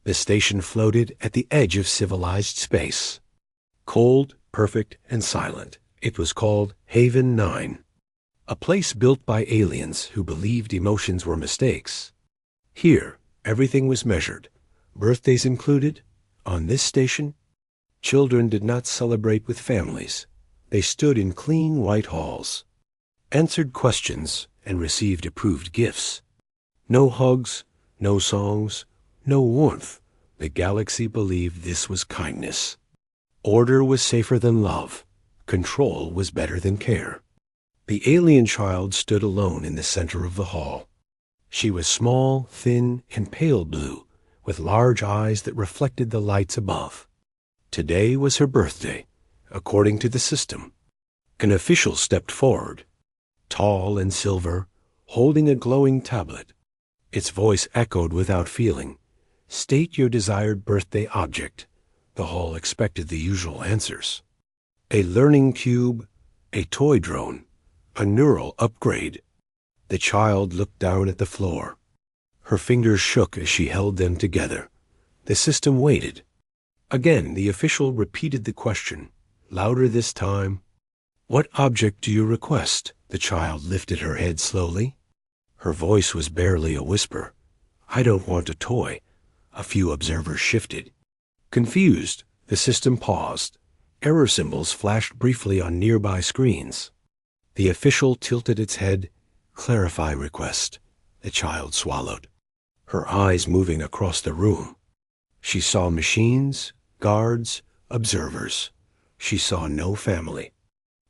The station floated at the edge of civilized space. Cold, perfect, and silent, it was called Haven 9, a place built by aliens who believed emotions were mistakes. Here, everything was measured, birthdays included. On this station, children did not celebrate with families. They stood in clean white halls, answered questions, and received approved gifts. No hugs, no songs, no warmth. The galaxy believed this was kindness. Order was safer than love. Control was better than care. The alien child stood alone in the center of the hall. She was small, thin, and pale blue, with large eyes that reflected the lights above. Today was her birthday, according to the system. An official stepped forward, tall and silver, holding a glowing tablet. Its voice echoed without feeling. "State your desired birthday object." The hall expected the usual answers. A learning cube, a toy drone, a neural upgrade. The child looked down at the floor. Her fingers shook as she held them together. The system waited. Again, the official repeated the question, louder this time. "What object do you request?" The child lifted her head slowly. Her voice was barely a whisper. "I don't want a toy." A few observers shifted. Confused, the system paused. Error symbols flashed briefly on nearby screens. The official tilted its head. "Clarify request." The child swallowed, her eyes moving across the room. She saw machines, guards, observers. She saw no family.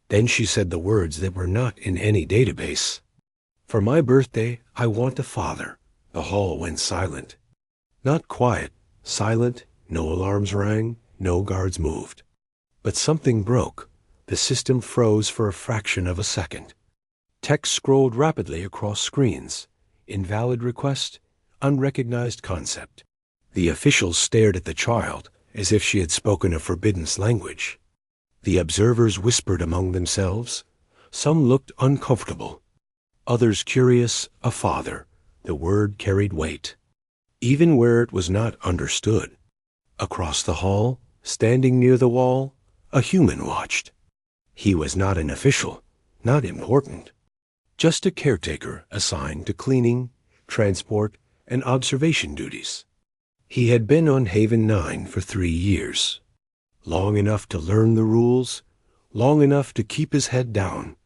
Then she said the words that were not in any database. "For my birthday, I want a father." The hall went silent. Not quiet, silent, no alarms rang, no guards moved. But something broke. The system froze for a fraction of a second. Text scrolled rapidly across screens. Invalid request, unrecognized concept. The officials stared at the child as if she had spoken a forbidden language. The observers whispered among themselves. Some looked uncomfortable, others curious. A father. The word carried weight, even where it was not understood. Across the hall, standing near the wall, a human watched. He was not an official, not important, just a caretaker assigned to cleaning, transport, and observation duties. He had been on Haven 9 for 3 years, long enough to learn the rules, long enough to keep his head down.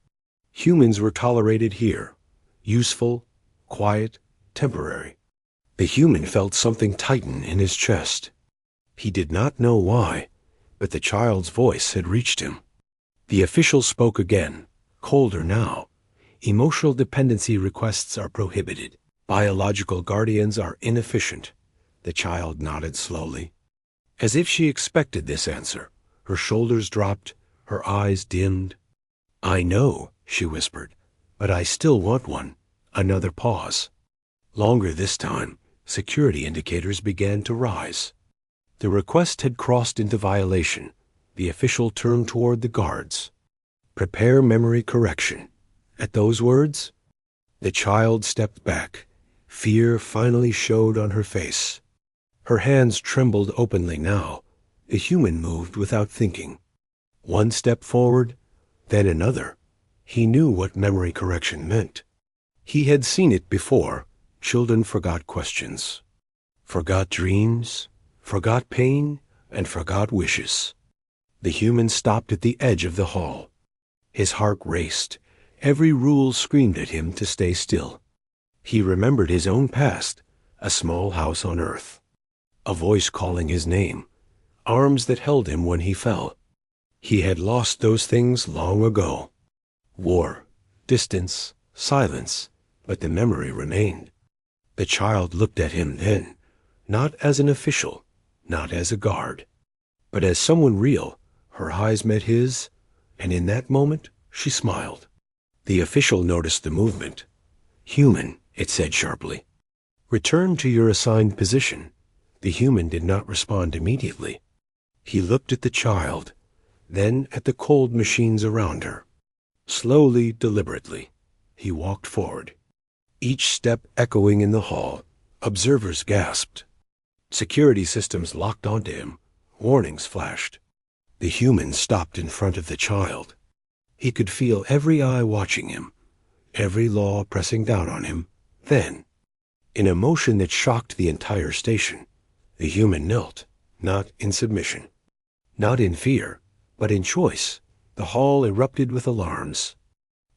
Humans were tolerated here, useful, quiet, temporary. The human felt something tighten in his chest. He did not know why, but the child's voice had reached him. The official spoke again, colder now. "Emotional dependency requests are prohibited. Biological guardians are inefficient." The child nodded slowly, as if she expected this answer. Her shoulders dropped, her eyes dimmed. "I know," she whispered, "but I still want one." Another pause. Longer this time. Security indicators began to rise. The request had crossed into violation. The official turned toward the guards. "Prepare memory correction." At those words, the child stepped back. Fear finally showed on her face. Her hands trembled openly now. The human moved without thinking. One step forward, then another. He knew what memory correction meant. He had seen it before. Children forgot questions, forgot dreams, forgot pain, and forgot wishes. The human stopped at the edge of the hall. His heart raced. Every rule screamed at him to stay still. He remembered his own past, a small house on Earth, a voice calling his name, arms that held him when he fell. He had lost those things long ago. War, distance, silence, but the memory remained. The child looked at him then, not as an official, not as a guard, but as someone real. Her eyes met his, and in that moment she smiled. The official noticed the movement. "Human," it said sharply. "Return to your assigned position." The human did not respond immediately. He looked at the child, then at the cold machines around her. Slowly, deliberately, he walked forward, each step echoing in the hall. Observers gasped. Security systems locked onto him. Warnings flashed. The human stopped in front of the child. He could feel every eye watching him, every law pressing down on him. Then, in a motion that shocked the entire station, the human knelt, not in submission, not in fear, but in choice. The hall erupted with alarms.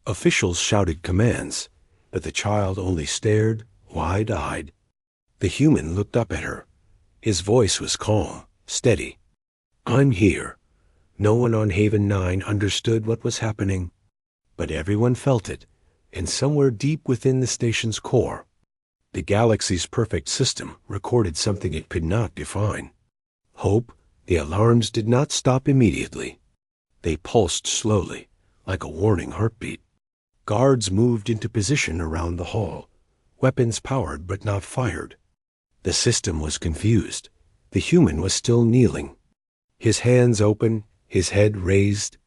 Officials shouted commands, but the child only stared, wide-eyed. The human looked up at her. His voice was calm, steady. "I'm here." No one on Haven 9 understood what was happening, but everyone felt it, and somewhere deep within the station's core, the galaxy's perfect system recorded something it could not define. Hope. The alarms did not stop immediately. They pulsed slowly, like a warning heartbeat. Guards moved into position around the hall, weapons powered but not fired. The system was confused. The human was still kneeling, his hands open, his head raised.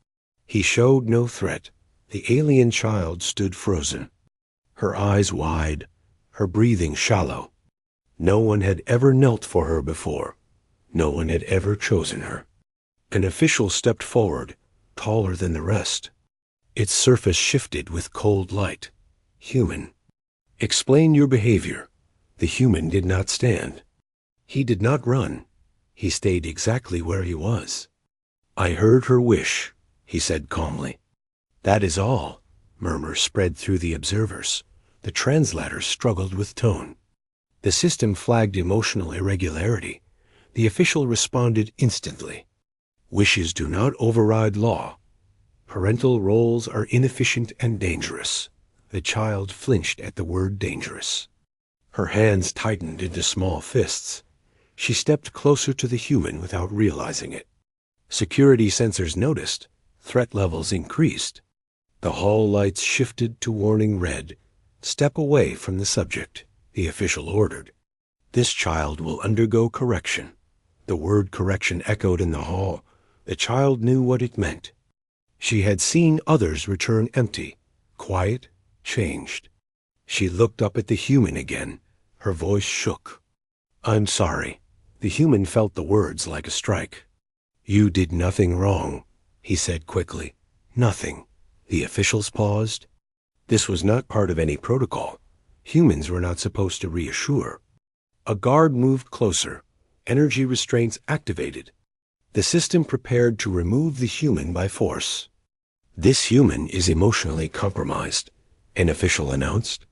He showed no threat. The alien child stood frozen, her eyes wide, her breathing shallow. No one had ever knelt for her before. No one had ever chosen her. An official stepped forward, taller than the rest. Its surface shifted with cold light. "Human, explain your behavior." The human did not stand. He did not run. He stayed exactly where he was. "I heard her wish," he said calmly. "That is all." Murmurs spread through the observers. The translators struggled with tone. The system flagged emotional irregularity. The official responded instantly. "Wishes do not override law. Parental roles are inefficient and dangerous." The child flinched at the word dangerous. Her hands tightened into small fists. She stepped closer to the human without realizing it. Security sensors noticed. Threat levels increased. The hall lights shifted to warning red. "Step away from the subject," the official ordered. "This child will undergo correction." The word correction echoed in the hall. The child knew what it meant. She had seen others return empty, quiet, changed. She looked up at the human again. Her voice shook. "I'm sorry." The human felt the words like a strike. "You did nothing wrong," he said quickly. "Nothing." The officials paused. This was not part of any protocol. Humans were not supposed to reassure. A guard moved closer. Energy restraints activated. The system prepared to remove the human by force. "This human is emotionally compromised," an official announced.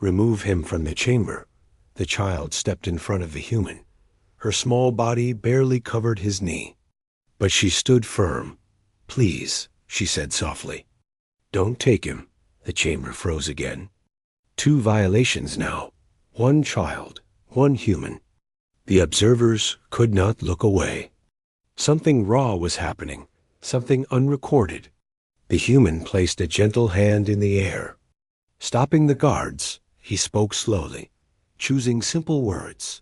"Remove him from the chamber." The child stepped in front of the human. Her small body barely covered his knee. But she stood firm. "Please," she said softly. "Don't take him." The chamber froze again. 2 violations now. 1 child, 1 human. The observers could not look away. Something raw was happening, something unrecorded. The human placed a gentle hand in the air. Stopping the guards, he spoke slowly, choosing simple words.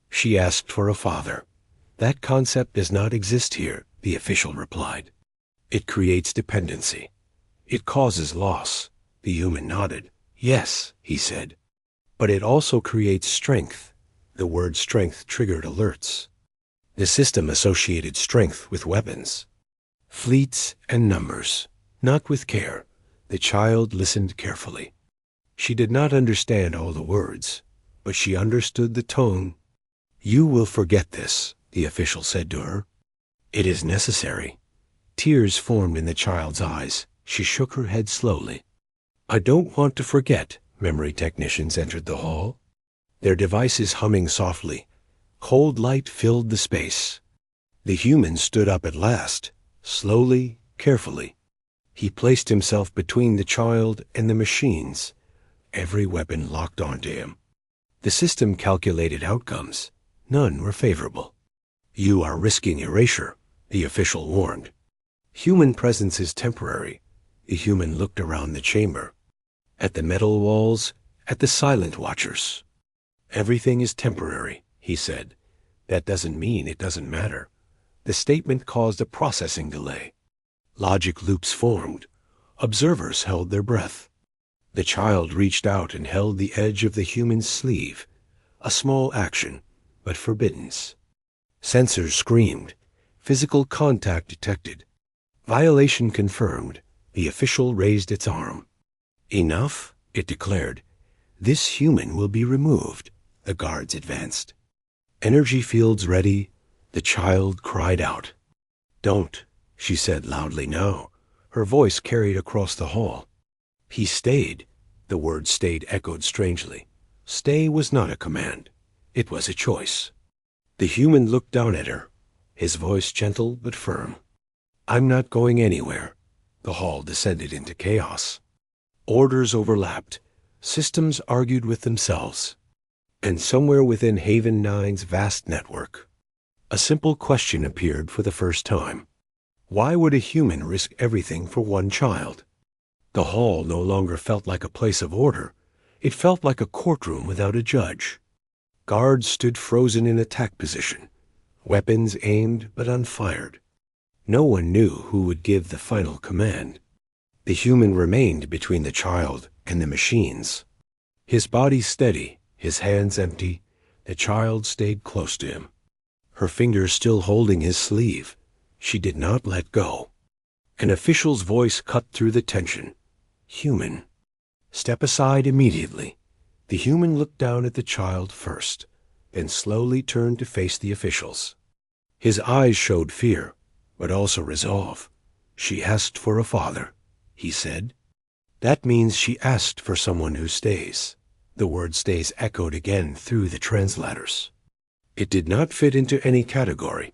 "She asked for a father. That concept does not exist here," the official replied. "It creates dependency. It causes loss." The human nodded. "Yes," he said. "But it also creates strength." The word strength triggered alerts. The system associated strength with weapons, fleets and numbers, not with care. The child listened carefully. She did not understand all the words, but she understood the tone. "You will forget this," the official said to her. "It is necessary." Tears formed in the child's eyes. She shook her head slowly. "I don't want to forget." Memory technicians entered the hall, their devices humming softly. Cold light filled the space. The human stood up at last, slowly, carefully. He placed himself between the child and the machines, every weapon locked onto him. The system calculated outcomes. None were favorable. "You are risking erasure," the official warned. "Human presence is temporary." The human looked around the chamber, at the metal walls, at the silent watchers. "Everything is temporary," he said. "That doesn't mean it doesn't matter." The statement caused a processing delay. Logic loops formed. Observers held their breath. The child reached out and held the edge of the human's sleeve. A small action, but forbiddens. Sensors screamed. Physical contact detected. Violation confirmed. The official raised its arm. Enough, it declared. This human will be removed. The guards advanced. Energy fields ready. The child cried out. Don't, she said loudly now. Her voice carried across the hall. He stayed. The word stayed echoed strangely. Stay was not a command. It was a choice. The human looked down at her, his voice gentle but firm. I'm not going anywhere. The hall descended into chaos. Orders overlapped. Systems argued with themselves. And somewhere within Haven 9's vast network, a simple question appeared for the first time. Why would a human risk everything for one child? The hall no longer felt like a place of order. It felt like a courtroom without a judge. Guards stood frozen in attack position, weapons aimed but unfired. No one knew who would give the final command. The human remained between the child and the machines. His body steady, his hands empty, the child stayed close to him. Her fingers still holding his sleeve, she did not let go. An official's voice cut through the tension. Human. Step aside immediately. The human looked down at the child first, then slowly turned to face the officials. His eyes showed fear, but also resolve. She asked for a father, he said. That means she asked for someone who stays. The word stays echoed again through the translators. It did not fit into any category.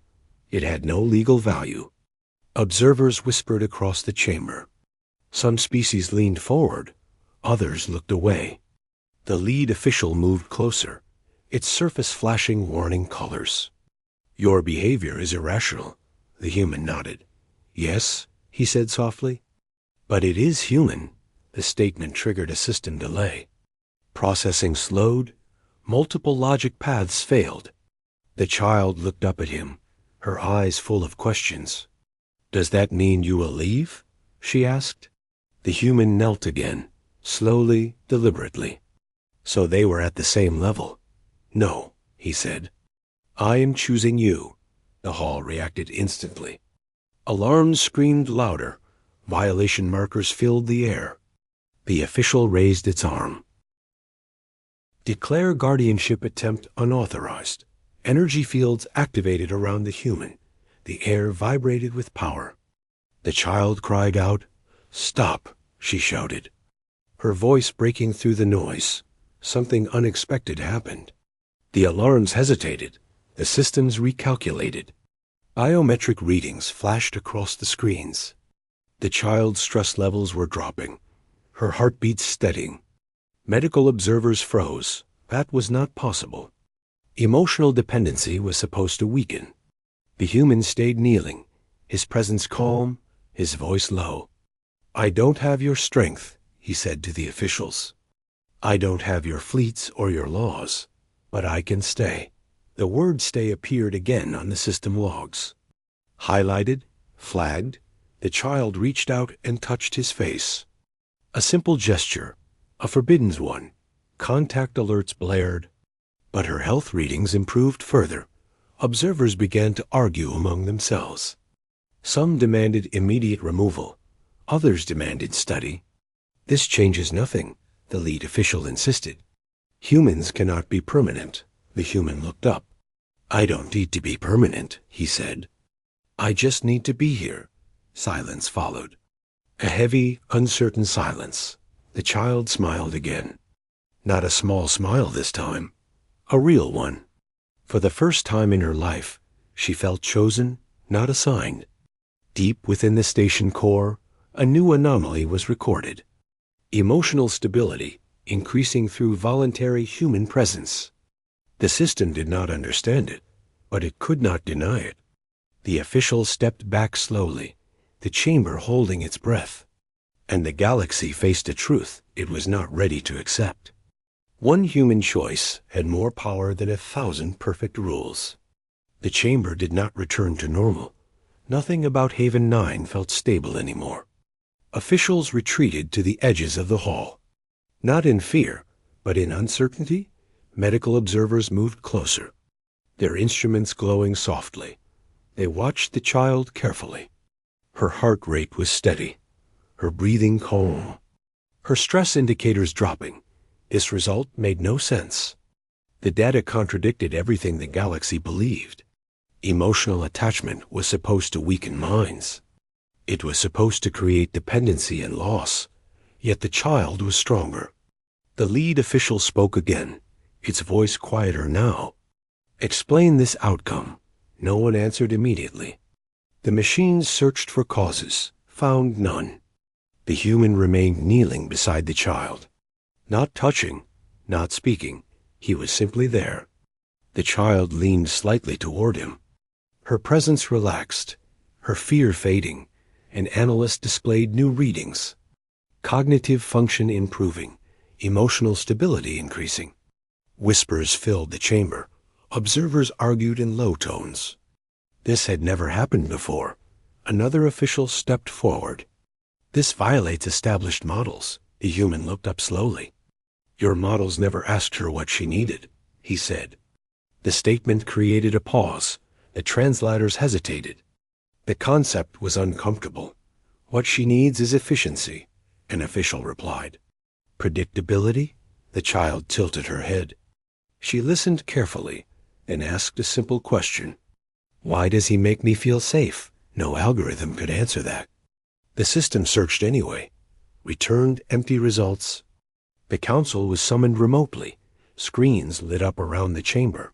It had no legal value. Observers whispered across the chamber. Some species leaned forward. Others looked away. The lead official moved closer, its surface flashing warning colors. Your behavior is irrational, the human nodded. Yes, he said softly. But it is human. The statement triggered a system delay. Processing slowed. Multiple logic paths failed. The child looked up at him, her eyes full of questions. Does that mean you will leave? She asked. The human knelt again, slowly, deliberately. So they were at the same level. No, he said. I am choosing you. The hall reacted instantly. Alarms screamed louder. Violation markers filled the air. The official raised its arm. Declare guardianship attempt unauthorized. Energy fields activated around the human. The air vibrated with power. The child cried out. Stop, she shouted. Her voice breaking through the noise. Something unexpected happened. The alarms hesitated. The systems recalculated. Biometric readings flashed across the screens. The child's stress levels were dropping, her heartbeat steadying. Medical observers froze. That was not possible. Emotional dependency was supposed to weaken. The human stayed kneeling, his presence calm, his voice low. I don't have your strength, he said to the officials. I don't have your fleets or your laws, but I can stay. The word stay appeared again on the system logs. Highlighted, flagged, the child reached out and touched his face. A simple gesture, a forbidden one. Contact alerts blared. But her health readings improved further. Observers began to argue among themselves. Some demanded immediate removal. Others demanded study. This changes nothing, the lead official insisted. Humans cannot be permanent. The human looked up. I don't need to be permanent, he said. I just need to be here. Silence followed. A heavy, uncertain silence. The child smiled again. Not a small smile this time. A real one. For the first time in her life, she felt chosen, not assigned. Deep within the station core, a new anomaly was recorded. Emotional stability, increasing through voluntary human presence. The system did not understand it, but it could not deny it. The official stepped back slowly, the chamber holding its breath. And the galaxy faced a truth it was not ready to accept. One human choice had more power than 1,000 perfect rules. The chamber did not return to normal. Nothing about Haven 9 felt stable anymore. Officials retreated to the edges of the hall. Not in fear, but in uncertainty, medical observers moved closer. their instruments glowing softly. They watched the child carefully. Her heart rate was steady, her breathing calm, her stress indicators dropping. This result made no sense. The data contradicted everything the galaxy believed. Emotional attachment was supposed to weaken minds. It was supposed to create dependency and loss, yet the child was stronger. The lead official spoke again, its voice quieter now. "Explain this outcome." No one answered immediately. The machines searched for causes, found none. The human remained kneeling beside the child. Not touching, not speaking, he was simply there. The child leaned slightly toward him. Her presence relaxed, her fear fading, and analysts displayed new readings. Cognitive function improving, emotional stability increasing. Whispers filled the chamber. Observers argued in low tones. This had never happened before. Another official stepped forward. "This violates established models." The human looked up slowly. "Your models never asked her what she needed," he said. The statement created a pause. The translators hesitated. The concept was uncomfortable. "What she needs is efficiency," an official replied. "Predictability?" The child tilted her head. She listened carefully and asked a simple question. "Why does he make me feel safe?" No algorithm could answer that. The system searched anyway, returned empty results. The council was summoned remotely. Screens lit up around the chamber.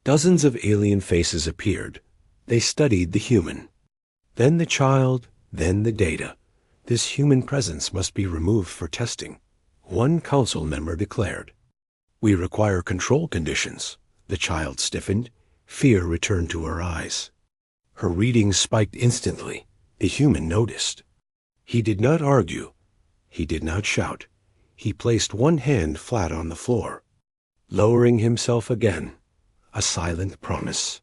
Dozens of alien faces appeared. They studied the human. Then the child, then the data. This human presence must be removed for testing. One council member declared. "We require control conditions." The child stiffened. Fear returned to her eyes. Her readings spiked instantly. The human noticed. He did not argue. He did not shout. He placed one hand flat on the floor, lowering himself again. A silent promise.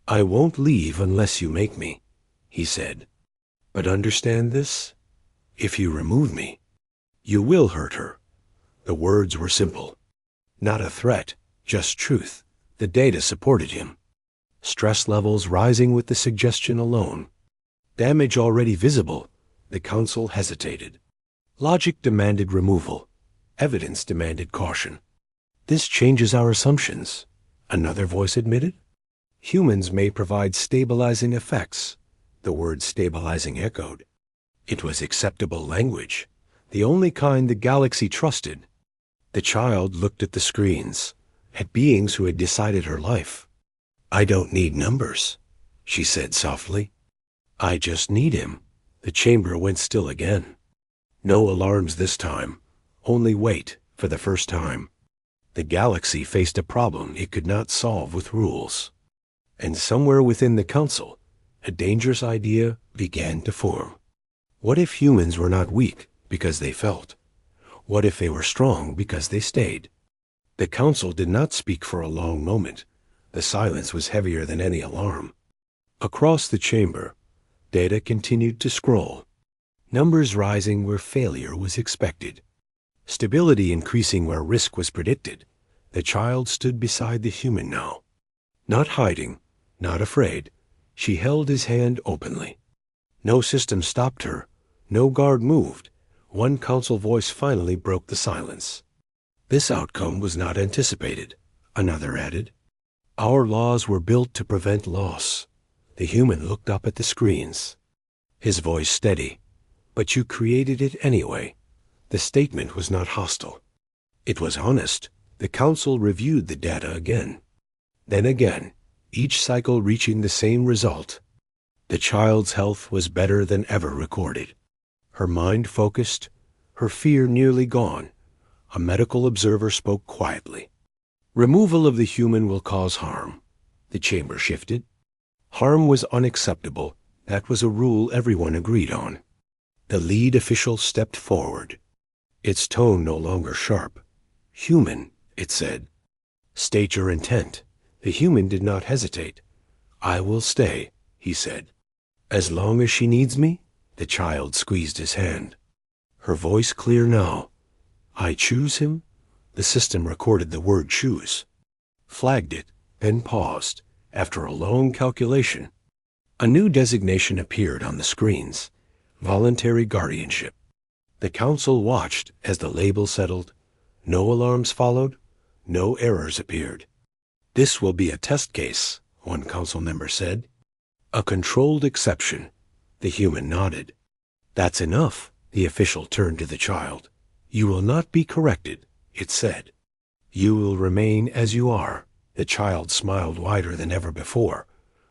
"I won't leave unless you make me," he said. "But understand this? If you remove me, you will hurt her." The words were simple. Not a threat, just truth. The data supported him. Stress levels rising with the suggestion alone. Damage already visible. The council hesitated. Logic demanded removal. Evidence demanded caution. "This changes our assumptions," another voice admitted. "Humans may provide stabilizing effects." The word stabilizing echoed. It was acceptable language, the only kind the galaxy trusted. The child looked at the screens, at beings who had decided her life. "I don't need numbers," she said softly. "I just need him." The chamber went still again. No alarms this time, only wait for the first time. The galaxy faced a problem it could not solve with rules. And somewhere within the council, a dangerous idea began to form. What if humans were not weak because they felt? What if they were strong because they stayed? The council did not speak for a long moment. The silence was heavier than any alarm. Across the chamber, data continued to scroll. Numbers rising where failure was expected. Stability increasing where risk was predicted. The child stood beside the human now. Not hiding, not afraid. She held his hand openly. No system stopped her. No guard moved. One council voice finally broke the silence. "This outcome was not anticipated," another added. "Our laws were built to prevent loss." The human looked up at the screens. His voice steady. "But you created it anyway." The statement was not hostile. It was honest. The council reviewed the data again. Then again, each cycle reaching the same result. The child's health was better than ever recorded. Her mind focused, her fear nearly gone. A medical observer spoke quietly. "Removal of the human will cause harm." The chamber shifted. Harm was unacceptable. That was a rule everyone agreed on. The lead official stepped forward. Its tone no longer sharp. "Human," it said. "State your intent." The human did not hesitate. "I will stay," he said. "As long as she needs me?" The child squeezed his hand. Her voice clear now. "I choose him?" The system recorded the word choose. Flagged it. then paused. After a long calculation, a new designation appeared on the screens: voluntary guardianship. The council watched as the label settled. No alarms followed. No errors appeared. "This will be a test case," one council member said. "A controlled exception." The human nodded. "That's enough." The official turned to the child. "You will not be corrected," it said. "You will remain as you are." The child smiled wider than ever before,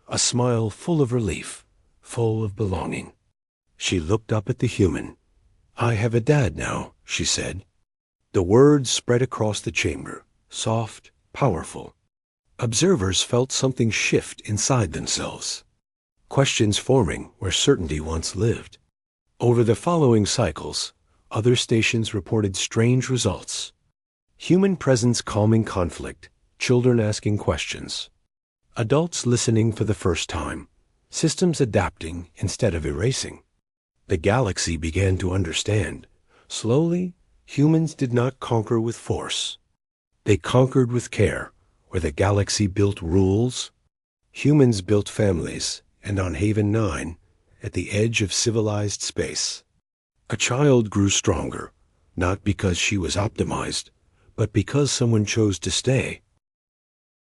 a smile full of relief, full of belonging. She looked up at the human. "I have a dad now," she said. The words spread across the chamber, soft, powerful. Observers felt something shift inside themselves. Questions forming where certainty once lived. Over the following cycles, other stations reported strange results. Human presence calming conflict, children asking questions, adults listening for the first time, systems adapting instead of erasing. The galaxy began to understand. Slowly, humans did not conquer with force. They conquered with care. Where the galaxy built rules, humans built families, and on Haven 9, at the edge of civilized space, a child grew stronger, not because she was optimized, but because someone chose to stay.